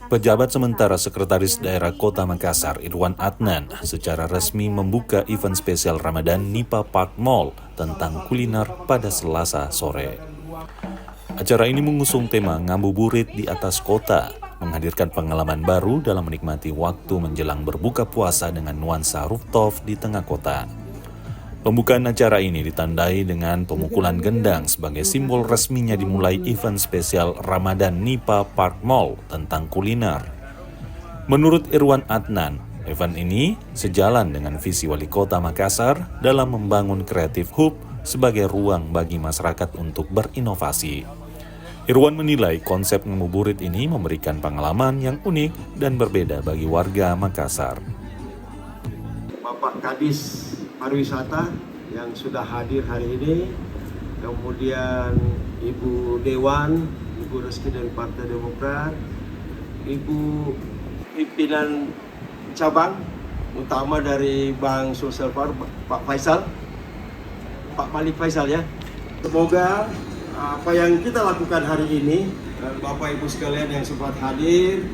Pejabat sementara Sekretaris Daerah Kota Makassar, Irwan Adnan, secara resmi membuka event spesial Ramadan Nipa Park Mall tentang kuliner pada Selasa sore. Acara ini mengusung tema ngabuburit di atas kota, menghadirkan pengalaman baru dalam menikmati waktu menjelang berbuka puasa dengan nuansa rooftop di tengah kota. Pembukaan acara ini ditandai dengan pemukulan gendang sebagai simbol resminya dimulai event spesial Ramadan Nipa Park Mall tentang kuliner. Menurut Irwan Adnan, event ini sejalan dengan visi Wali Kota Makassar dalam membangun Creative Hub sebagai ruang bagi masyarakat untuk berinovasi. Irwan menilai konsep ngabuburit ini memberikan pengalaman yang unik dan berbeda bagi warga Makassar. Bapak Kadis Pariwisata yang sudah hadir hari ini, kemudian Ibu Dewan, Ibu Reski dari Partai Demokrat, Ibu pimpinan cabang utama dari Bank Sosial Pak Faisal, Pak Malik Faisal ya. Semoga apa yang kita lakukan hari ini, Bapak Ibu sekalian yang sempat hadir,